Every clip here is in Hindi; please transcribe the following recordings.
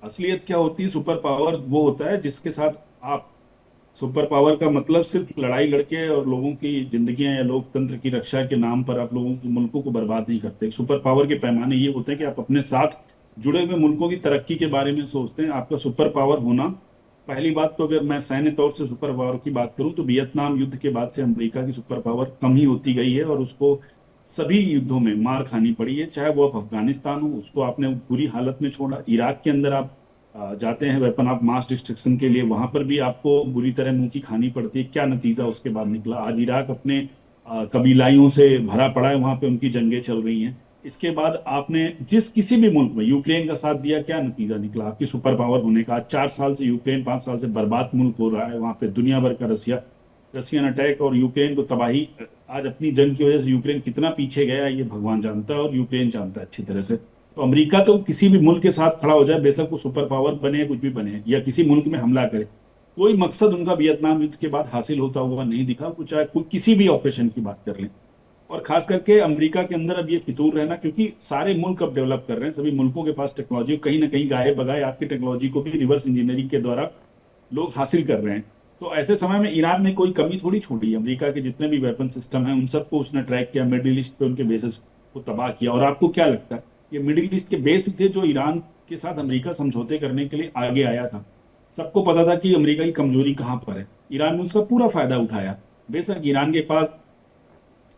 असलियत क्या होती है? सुपर पावर वो होता है जिसके साथ आप, सुपर पावर का मतलब सिर्फ लड़ाई लड़के और लोगों की जिंदगियां या लोकतंत्र की रक्षा के नाम पर आप लोगों के मुल्कों को बर्बाद नहीं करते। सुपर पावर के पैमाने ये होते हैं कि आप अपने साथ जुड़े हुए मुल्कों की तरक्की के बारे में सोचते हैं। आपका सुपर पावर होना, पहली बात तो अगर मैं सैन्य तौर से सुपर पावर की बात करूं तो वियतनाम युद्ध के बाद से अमेरिका की सुपर पावर कम ही होती गई है और उसको सभी युद्धों में मार खानी पड़ी है। चाहे वो अब अफगानिस्तान हो, उसको आपने बुरी हालत में छोड़ा। इराक के अंदर आप जाते हैं वेपन ऑफ मास डिस्ट्रक्शन के लिए, वहां पर भी आपको बुरी तरह मुंह की खानी पड़ती है। क्या नतीजा उसके बाद निकला? आज इराक अपने कबीलाइयों से भरा पड़ा है, वहां पे उनकी जंगें चल रही हैं। इसके बाद आपने जिस किसी भी मुल्क में यूक्रेन का साथ दिया, क्या नतीजा निकला आपकी सुपर पावर होने का? आज 4 साल से यूक्रेन, 5 साल से बर्बाद मुल्क हो रहा है। वहां पे दुनिया भर का रशियन अटैक और यूक्रेन को तबाही। आज अपनी जंग की वजह से यूक्रेन कितना पीछे गया ये भगवान जानता है और यूक्रेन जानता है अच्छी तरह से। तो अमेरिका तो किसी भी मुल्क के साथ खड़ा हो जाए, बेशक वो सुपर पावर बने, कुछ भी बने, या किसी मुल्क में हमला करे, कोई मकसद उनका वियतनाम युद्ध के बाद हासिल होता हुआ नहीं दिखा। वो चाहे कोई किसी भी ऑपरेशन की बात कर लें। और खास करके अमेरिका के अंदर अब ये फितूर रहना, क्योंकि सारे मुल्क अब डेवलप कर रहे हैं, सभी मुल्कों के पास टेक्नोलॉजी, कहीं ना कहीं गाहे बगाए आपकी टेक्नोलॉजी को भी रिवर्स इंजीनियरिंग के द्वारा लोग हासिल कर रहे हैं। तो ऐसे समय में ईरान ने कोई कमी थोड़ी छोड़ी। अमेरिका के जितने भी वेपन सिस्टम हैं उन सबको उसने ट्रैक किया, मिडिल ईस्ट पे उनके बेसिस को तबाह किया। और आपको क्या लगता है, ये मिडिल ईस्ट के बेस थे जो ईरान के साथ अमेरिका समझौते करने के लिए आगे आया था। सबको पता था कि अमेरिका की कमजोरी कहाँ पर है, ईरान ने उसका पूरा फायदा उठाया। बेशक ईरान के पास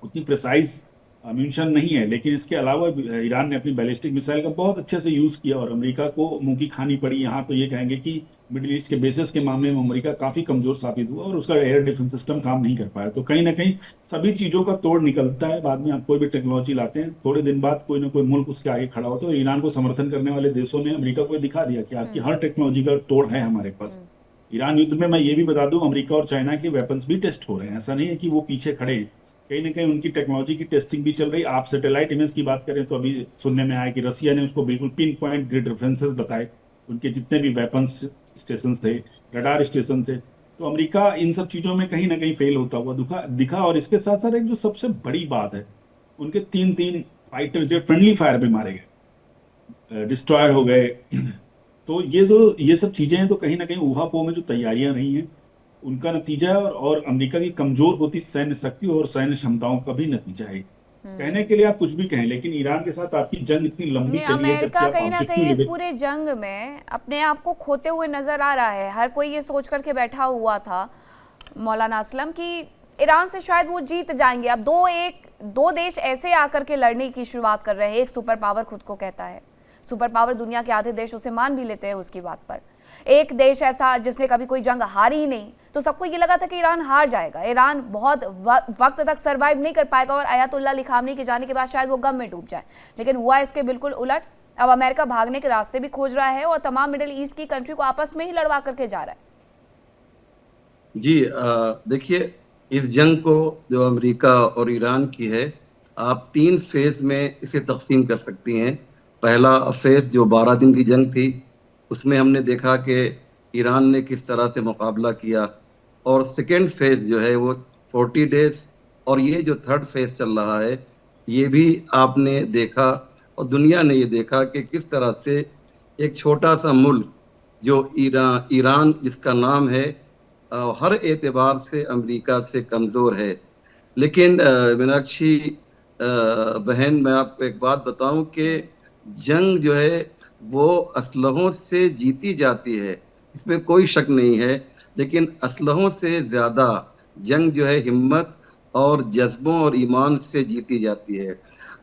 उतनी प्रिसाइज म्यूनिशन नहीं है, लेकिन इसके अलावा ईरान ने अपनी बैलिस्टिक मिसाइल का बहुत अच्छे से यूज किया और अमेरिका को मुंह की खानी पड़ी। यहाँ तो ये कहेंगे कि मिडिल ईस्ट के बेसिस के मामले में अमेरिका काफी कमजोर साबित हुआ और उसका एयर डिफेंस सिस्टम काम नहीं कर पाया। तो कहीं ना कहीं सभी चीजों का तोड़ निकलता है। बाद में आप कोई भी टेक्नोलॉजी लाते हैं, थोड़े दिन बाद कोई ना कोई मुल्क उसके आगे खड़ा होता है। और ईरान को समर्थन करने वाले देशों ने अमेरिका को दिखा दिया कि आपकी हम्म। हर टेक्नोलॉजी का तोड़ है हमारे पास। हम्म। ईरान युद्ध में मैं ये भी बता दूं, अमेरिका और चाइना के वेपन्स भी टेस्ट हो रहे हैं। ऐसा नहीं है कि वो पीछे खड़े हैं, कहीं ना कहीं उनकी टेक्नोलॉजी की टेस्टिंग भी चल रही है। आप सैटेलाइट इमेज की बात करें तो अभी सुनने में आया कि रसिया ने उसको बिल्कुल पिन पॉइंट ग्रिड रेफरेंसेस बताए, उनके जितने भी वेपन्स स्टेशन थे, रडार स्टेशन थे। तो अमेरिका इन सब चीजों में कहीं ना कहीं फेल होता हुआ दिखा दिखा। और इसके साथ साथ एक जो सबसे बड़ी बात है, उनके तीन तीन फाइटर जेट फ्रेंडली फायर पे मारे गए, डिस्ट्रॉयर हो गए। तो ये सब चीजें हैं, तो कहीं ना कहीं ऊहापोह में जो तैयारियां रही हैं उनका नतीजा है। और अमेरिका की कमजोर होती सैन्य शक्ति और सैन्य क्षमताओं का भी नतीजा है। हम्म। कहने के लिए आप कुछ भी कहें, लेकिन ईरान के साथ आपकी जंग इतनी लंबी नहीं, चली है, जबकि अमेरिका आप कहीं ना ऑब्जेक्टिव कहीं इस लेवल। पूरे जंग में अपने आप को खोते हुए नजर आ रहा है। हर कोई ये सोच करके बैठा हुआ था मौलाना असलम कि ईरान से शायद वो जीत जाएंगे। अब दो देश ऐसे आकर के लड़ने की शुरुआत कर रहे हैं। एक सुपर पावर खुद को कहता है, सुपर पावर दुनिया के आधे देश उसे मान भी लेते हैं उसकी बात पर। एक देश ऐसा जिसने कभी कोई जंग हारी ही नहीं, तो सबको ये लगा था कि ईरान हार जाएगा, ईरान बहुत वक्त तक सरवाइव नहीं कर पाएगा और अयातुल्ला अली खामनी के जाने के बाद शायद वो गम में डूब जाए। लेकिन हुआ इसके बिल्कुल उलट। अब अमेरिका भागने के रास्ते भी खोज रहा है और तमाम मिडिल ईस्ट की कंट्री को आपस में ही लड़वा करके जा रहा है। जी, देखिए, इस जंग को जो अमेरिका और ईरान की है, आप 3 फेज में इसे तकसीम कर सकती हैं। पहला फेज जो 12 दिन की जंग थी, उसमें हमने देखा कि ईरान ने किस तरह से मुकाबला किया। और सेकेंड फेज जो है वो 40 डेज। और ये जो थर्ड फेज चल रहा है, ये भी आपने देखा और दुनिया ने ये देखा कि किस तरह से एक छोटा सा मुल्क जो ईरान ईरान जिसका नाम है, हर एतबार से अमेरिका से कमज़ोर है। लेकिन मीनाक्षी बहन, मैं आपको एक बात बताऊं कि जंग जो है वो असलहों से जीती जाती है, इसमें कोई शक नहीं है। लेकिन असलहों से ज़्यादा जंग जो है हिम्मत और जज्बों और ईमान से जीती जाती है।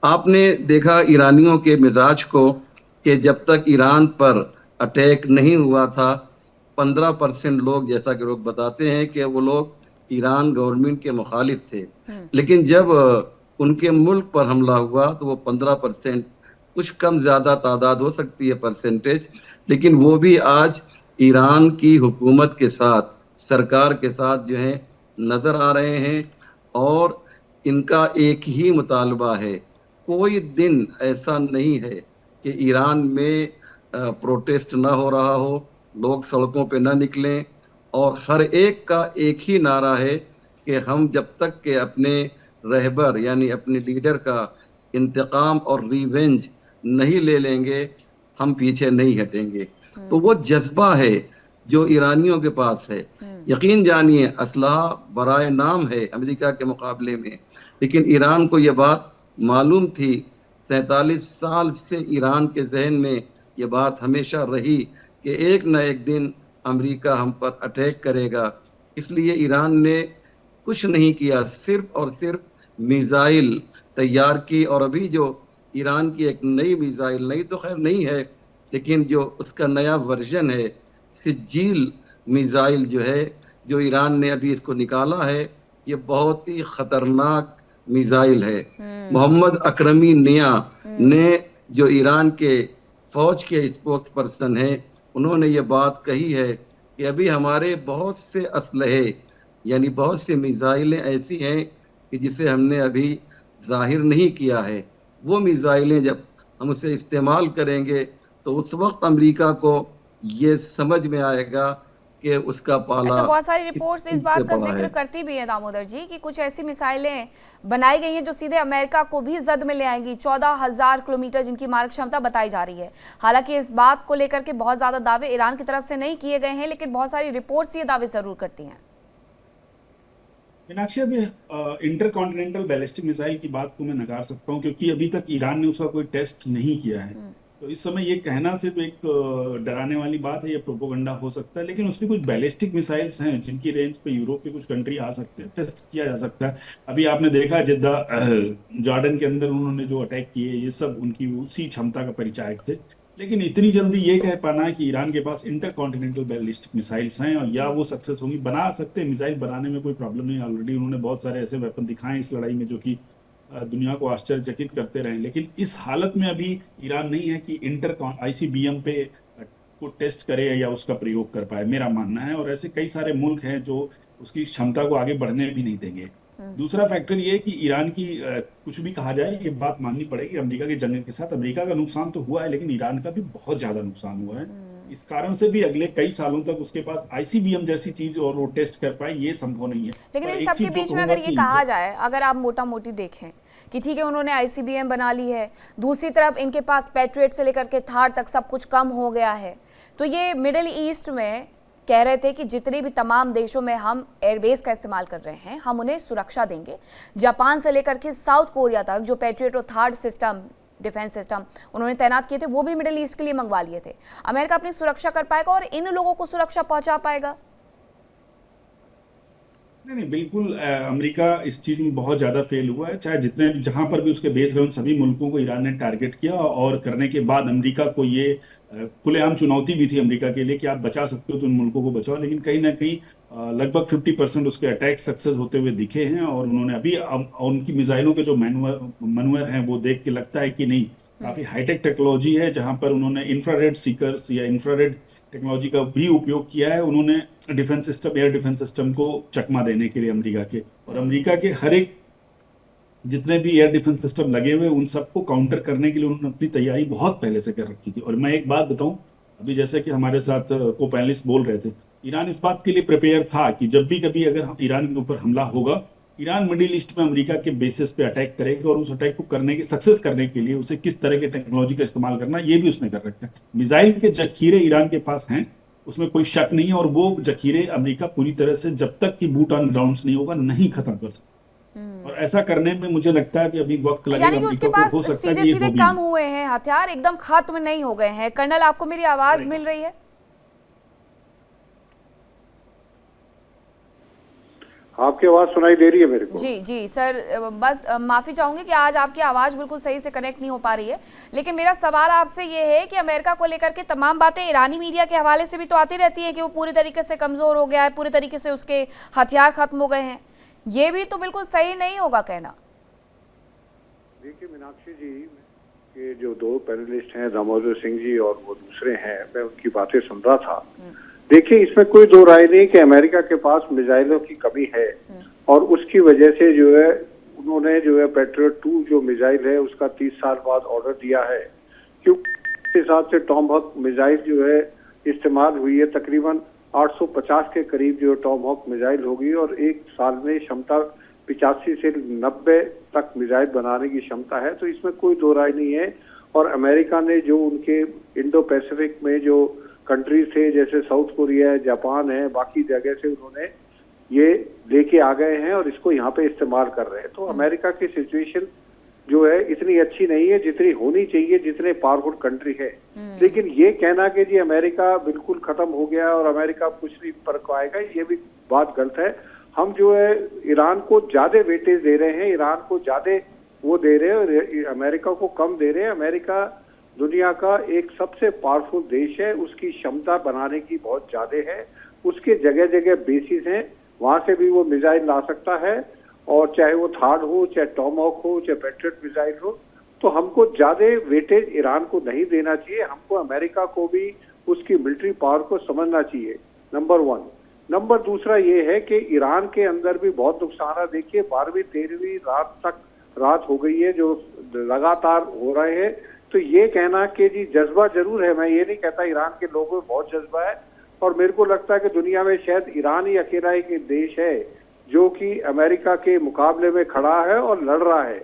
आपने देखा ईरानियों के मिजाज को कि जब तक ईरान पर अटैक नहीं हुआ था, 15% लोग, जैसा कि लोग बताते हैं कि वो लोग ईरान गवर्नमेंट के मुखालिफ थे। हम्म। लेकिन जब उनके मुल्क पर हमला हुआ तो वो 15%, कुछ कम ज़्यादा तादाद हो सकती है परसेंटेज, लेकिन वो भी आज ईरान की हुकूमत के साथ, सरकार के साथ जो है नज़र आ रहे हैं। और इनका एक ही मुतालबा है, कोई दिन ऐसा नहीं है कि ईरान में प्रोटेस्ट ना हो रहा हो, लोग सड़कों पे ना निकलें। और हर एक का एक ही नारा है कि हम जब तक के अपने रहबर यानी अपने लीडर का इंतकाम और रिवेंज नहीं ले लेंगे, हम पीछे नहीं हटेंगे। तो वो जज्बा है जो ईरानियों के पास है। यकीन जानिए असलहा बराए नाम है अमेरिका के मुकाबले में, लेकिन ईरान को यह बात मालूम थी। 47 साल से ईरान के जहन में ये बात हमेशा रही कि एक न एक दिन अमेरिका हम पर अटैक करेगा। इसलिए ईरान ने कुछ नहीं किया, सिर्फ और सिर्फ मिसाइल तैयार की। और अभी जो ईरान की एक नई मिसाइल, नई तो खैर नहीं है, लेकिन जो उसका नया वर्जन है सिज्जील मिसाइल जो है, जो ईरान ने अभी इसको निकाला है, ये बहुत ही खतरनाक मिसाइल है। मोहम्मद अकरमी निया ने, जो ईरान के फौज के स्पोक्स पर्सन हैं, उन्होंने ये बात कही है कि अभी हमारे बहुत से असलहे यानी बहुत सी मिसाइलें ऐसी हैं कि जिसे हमने अभी जाहिर नहीं किया है। वो मिसाइलें जब हम उसे इस्तेमाल करेंगे तो उस वक्त अमेरिका को ये समझ में आएगा कि उसका पाला अच्छा, बहुत सारी रिपोर्ट्स इस बात का पड़ा जिक्र है। करती भी है दामोदर जी कि कुछ ऐसी मिसाइलें बनाई गई हैं जो सीधे अमेरिका को भी जद में ले आएंगी। 14,000 किलोमीटर जिनकी मारक क्षमता बताई जा रही है। हालांकि इस बात को लेकर के बहुत ज्यादा दावे ईरान की तरफ से नहीं किए गए हैं, लेकिन बहुत सारी रिपोर्ट्स ये दावे जरूर करती हैं। मीनाक्षी, अभी इंटर कॉन्टिनेंटल बैलिस्टिक मिसाइल की बात को मैं नकार सकता हूँ, क्योंकि अभी तक ईरान ने उसका कोई टेस्ट नहीं किया है। तो इस समय ये कहना सिर्फ एक डराने वाली बात है, ये प्रोपोगंडा हो सकता है। लेकिन उसकी कुछ बैलिस्टिक मिसाइल्स हैं जिनकी रेंज पे यूरोप के कुछ कंट्री आ सकते हैं, टेस्ट किया जा सकता है। अभी आपने देखा जिद्दा जॉर्डन के अंदर उन्होंने जो अटैक किए, ये सब उनकी उसी क्षमता का परिचायक थे। लेकिन इतनी जल्दी ये कह पाना है कि ईरान के पास इंटर कॉन्टिनेंटल बैलिस्टिक मिसाइल्स हैं और या वो सक्सेस होंगी, बना सकते हैं मिसाइल बनाने में कोई प्रॉब्लम नहीं। ऑलरेडी उन्होंने बहुत सारे ऐसे वेपन दिखाए हैं इस लड़ाई में जो कि दुनिया को आश्चर्यचकित करते रहे। लेकिन इस हालत में अभी ईरान नहीं है कि इंटर आईसीबीएम पे को टेस्ट करे या उसका प्रयोग कर पाए, मेरा मानना है। और ऐसे कई सारे मुल्क हैं जो उसकी क्षमता को आगे बढ़ने भी नहीं देंगे। दूसरा फैक्टर ये है कि ईरान की कुछ भी कहा जाए, ये बात माननी पड़ेगी अमेरिका के जंग के साथ अमेरिका का नुकसान तो हुआ है, लेकिन ईरान का भी बहुत ज्यादा नुकसान हुआ है। इस कारण से भी अगले कई सालों तक उसके पास आईसीबीएम जैसी चीज और वो टेस्ट कर पाए, ये संभव नहीं है। लेकिन पर इन एक सब के चीज जो बीच में कहूंगा अगर ये कि कहा जाए, अगर आप मोटा मोटी देखें कि ठीक है उन्होंने आईसीबीएम बना ली है, दूसरी तरफ इनके पास पैट्रियट से लेकर के थार तक सब कुछ कम हो गया है, तो ये मिडिल ईस्ट में कह रहे थे कि जितने भी तमाम देशों में हम एयरबेस का इस्तेमाल कर रहे हैं हम उन्हें सुरक्षा देंगे। जापान से लेकर के साउथ कोरिया तक जो पैट्रियट और थार्ड सिस्टम, डिफेंस सिस्टम उन्होंने तैनात किए थे, वो भी मिडिल ईस्ट के लिए मंगवा लिए थे। अमेरिका अपनी सुरक्षा कर पाएगा और इन लोगों को सुरक्षा पहुंचा पाएगा? नहीं, बिल्कुल अमेरिका इस चीज में बहुत ज्यादा फेल हुआ है। चाहे जितने जहां पर भी उसके बेस रहे उन सभी मुल्कों को ईरान ने टारगेट किया, और करने के बाद अमेरिका को ये खुलेआम चुनौती भी थी अमेरिका के लिए कि आप बचा सकते हो तो उन मुल्कों को बचाओ। लेकिन कहीं ना कहीं लगभग 50% उसके अटैक सक्सेस होते हुए दिखे हैं। और उन्होंने अभी उनकी मिसाइलों के जो मैनुअर हैं वो देख के लगता है कि नहीं, काफी हाईटेक टेक्नोलॉजी है, जहां पर उन्होंने इंफ्रारेड सीकर्स या इंफ्रारेड टेक्नोलॉजी का भी उपयोग किया है। उन्होंने defence system, air defence system को चकमा देने के लिए अमेरिका के, और अमेरिका के हर एक जितने भी एयर डिफेंस सिस्टम लगे हुए उन सबको काउंटर करने के लिए उन्होंने अपनी तैयारी बहुत पहले से कर रखी थी। और मैं एक बात बताऊं, अभी जैसे कि हमारे साथ को पैनलिस्ट बोल रहे थे, ईरान इस बात के लिए प्रिपेयर था कि जब भी कभी अगर ईरान के ऊपर हमला होगा, ईरान मिडिल ईस्ट में अमेरिका के बेसिस पे अटैक करेगा, और उस अटैक को करने के सक्सेस करने के लिए उसे किस तरह के टेक्नोलॉजी का इस्तेमाल करना, ये भी उसने कर रखा है। मिसाइल के जखीरे ईरान के पास हैं, उसमें कोई शक नहीं है, और वो जखीरे अमेरिका पूरी तरह से जब तक कि बूट ऑन ग्राउंड नहीं होगा नहीं खत्म कर सकता। और ऐसा करने में मुझे लगता है कि अभी वक्त लगेगा यानी कि उसके अमेरिका पास को, हो सकता है सीधे कि ये सीधे हो भी कम हुए हैं हथियार, एकदम खत्म नहीं हो गए हैं। कर्नल, आपको मेरी आवाज मिल रही है? आपकी आवाज सुनाई दे रही है मेरे को? जी जी सर, बस माफी चाहूंगी कि आज आपकी आवाज बिल्कुल सही से कनेक्ट नहीं हो पा रही है। लेकिन मेरा सवाल आपसे ये है कि अमेरिका को लेकर के तमाम बातें ईरानी मीडिया के हवाले से भी तो आती रहती है कि वो पूरी तरीके से कमजोर हो गया है, पूरी तरीके से उसके हथियार खत्म हो गए हैं। ये भी तो बिल्कुल सही नहीं होगा कहना। देखिए मीनाक्षी जी, के जो दो पैनलिस्ट हैं दामोदर सिंह जी और वो दूसरे हैं, मैं उनकी बातें सुन रहा था। देखिए इसमें कोई दो राय नहीं कि अमेरिका के पास मिसाइलों की कमी है, और उसकी वजह से जो है उन्होंने जो है पैट्रियट 2 जो मिसाइल है उसका 30 साल बाद ऑर्डर दिया है, क्योंकि इस हिसाब से टॉमहॉक मिसाइल जो है इस्तेमाल हुई है। तकरीबन 850 के करीब जो टॉमहॉक मिसाइल होगी, और एक साल में क्षमता 85 से 90 तक मिसाइल बनाने की क्षमता है। तो इसमें कोई दो राय नहीं है। और अमेरिका ने जो उनके इंडो पैसिफिक में जो कंट्रीज थे जैसे साउथ कोरिया है, जापान है, बाकी जगह से उन्होंने ये लेके आ गए हैं और इसको यहाँ पे इस्तेमाल कर रहे हैं। तो अमेरिका की सिचुएशन जो है इतनी अच्छी नहीं है जितनी होनी चाहिए, जितने पावरफुल कंट्री है। लेकिन ये कहना कि जी अमेरिका बिल्कुल खत्म हो गया और अमेरिका कुछ नहीं पर पाएगा, ये भी बात गलत है। हम जो है ईरान को ज्यादा वेटेज दे रहे हैं, ईरान को ज्यादा वो दे रहे हैं और अमेरिका को कम दे रहे हैं। अमेरिका दुनिया का एक सबसे पावरफुल देश है, उसकी क्षमता बनाने की बहुत ज्यादा है, उसके जगह जगह बेसिस हैं, वहां से भी वो मिसाइल ला सकता है, और चाहे वो थार्ड हो, चाहे टॉमहॉक हो, चाहे पैट्रियट मिसाइल हो। तो हमको ज्यादा वेटेज ईरान को नहीं देना चाहिए, हमको अमेरिका को भी उसकी मिलिट्री पावर को समझना चाहिए, नंबर 1। नंबर दूसरा ये है कि ईरान के अंदर भी बहुत नुकसान है। देखिए 12वीं 13वीं रात हो गई है जो लगातार हो रहे हैं। तो ये कहना कि जी जज्बा जरूर है, मैं ये नहीं कहता, ईरान के लोगों में बहुत जज्बा है, और मेरे को लगता है कि दुनिया में शायद ईरान ही अकेला एक देश है जो कि अमेरिका के मुकाबले में खड़ा है और लड़ रहा है।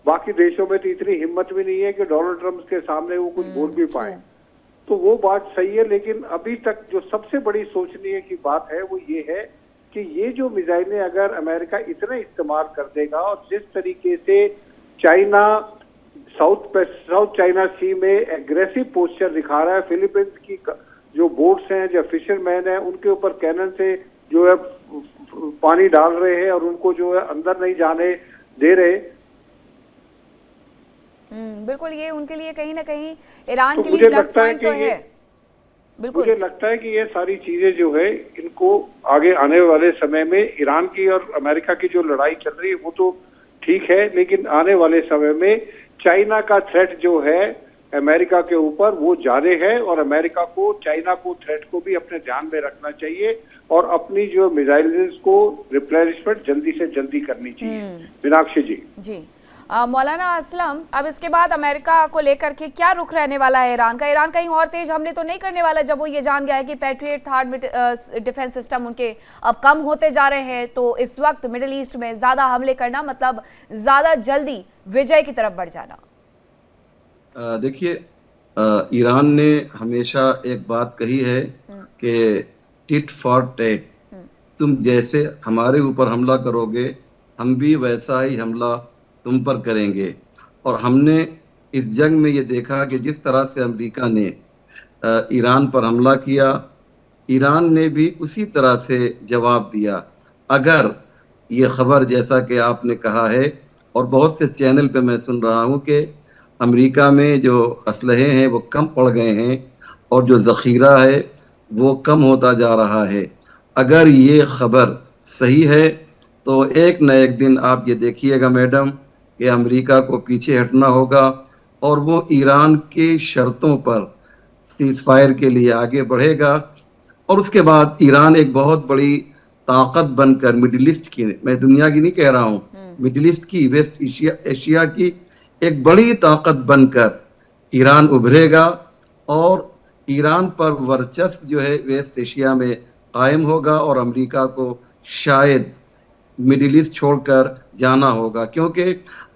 बाकी देशों में तो इतनी हिम्मत भी नहीं है कि डोनाल्ड ट्रंप के सामने वो कुछ बोल भी पाए। तो वो बात सही है, लेकिन अभी तक जो सबसे बड़ी सोचने की बात है वो ये है कि ये जो मिसाइलें अगर अमेरिका इतना इस्तेमाल कर देगा, और जिस तरीके से चाइना साउथ चाइना सी में एग्रेसिव पोस्चर दिखा रहा है, फिलीपींस की जो बोट्स हैं, जो फिशरमैन हैं, उनके ऊपर कैनन से जो है पानी डाल रहे हैं और उनको जो है अंदर नहीं जाने दे रहे। बिल्कुल, ये उनके लिए कहीं ना कहीं ईरान तो के लिए प्लस पॉइंट तो है। बिल्कुल, मुझे लगता है कि ये सारी चीजें जो है इनको आगे आने वाले समय में ईरान की और अमेरिका की जो लड़ाई चल रही है वो तो ठीक है, लेकिन आने वाले समय में चाइना का थ्रेट जो है अमेरिका के ऊपर वो ज्यादा है, और अमेरिका को चाइना को थ्रेट को भी अपने ध्यान में रखना चाहिए और अपनी जो मिसाइल्स को रिप्लेनिशमेंट जल्दी से जल्दी करनी चाहिए। मीनाक्षी जी। मौलाना असलम, अब इसके बाद अमेरिका को लेकर के क्या रुख रहने वाला है ईरान का? ईरान कहीं और तेज हमले तो नहीं करने वाला जब वो ये जान गया है कि पैट्रियट थर्ड डिफेंस सिस्टम उनके अब कम होते जा रहे हैं? तो इस वक्त मिडिल ईस्ट में ज्यादा हमले करना मतलब ज्यादा जल्दी विजय की तरफ बढ़ जाना। देखिए, ईरान ने हमेशा एक बात कही है कि टिट फॉर टैट, तुम जैसे हमारे ऊपर हमला करोगे हम भी वैसा ही हमला तुम पर करेंगे। और हमने इस जंग में ये देखा कि जिस तरह से अमेरिका ने ईरान पर हमला किया, ईरान ने भी उसी तरह से जवाब दिया। अगर ये खबर जैसा कि आपने कहा है, और बहुत से चैनल पे मैं सुन रहा हूँ कि अमेरिका में जो असलहे हैं वो कम पड़ गए हैं और जो ज़ख़ीरा है वो कम होता जा रहा है, अगर ये खबर सही है तो एक न एक दिन आप ये देखिएगा मैडम कि अमेरिका को पीछे हटना होगा और वो ईरान की शर्तों पर सीज़फायर के लिए आगे बढ़ेगा। और उसके बाद ईरान एक बहुत बड़ी ताकत बनकर मिडिल ईस्ट की, मैं दुनिया की नहीं कह रहा हूँ, मिडिल ईस्ट की, वेस्ट एशिया की एक बड़ी ताकत बनकर ईरान उभरेगा और ईरान पर वर्चस्व जो है वेस्ट एशिया में कायम होगा और अमेरिका को शायद मिडिल ईस्ट छोड़कर जाना होगा, क्योंकि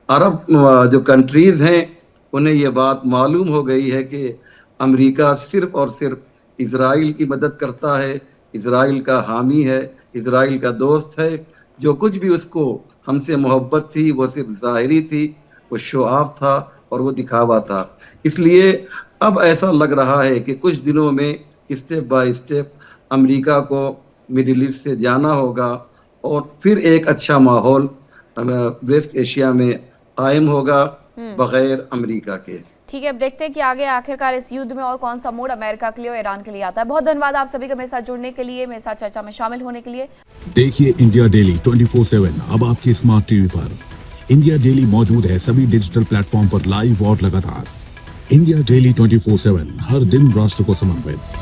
अरब जो कंट्रीज़ हैं उन्हें ये बात मालूम हो गई है कि अमेरिका सिर्फ और सिर्फ इज़राइल की मदद करता है, इज़राइल का हामी है, इज़राइल का दोस्त है। जो कुछ भी उसको हमसे मोहब्बत थी वो सिर्फ ज़ाहिरी थी, वो शो ऑफ था और वो दिखावा था। इसलिए अब ऐसा लग रहा है कि कुछ दिनों में स्टेप बाय स्टेप अमेरिका को मिडिल ईस्ट से जाना होगा और फिर एक अच्छा माहौल वेस्ट एशिया में कायम होगा बगैर अमेरिका के। ठीक है, अब देखते हैं कि आगे आखिरकार इस युद्ध में और कौन सा मोड़ अमेरिका के लिए और ईरान के लिए आता है। बहुत धन्यवाद आप सभी का मेरे साथ जुड़ने के लिए, मेरे साथ चर्चा में शामिल होने के लिए। देखिए इंडिया डेली 24/7 अब आपकी स्मार्ट टीवी पर। इंडिया डेली मौजूद है सभी डिजिटल प्लेटफॉर्म पर लाइव और लगातार। इंडिया डेली 24/7 हर दिन राष्ट्र को समर्पित।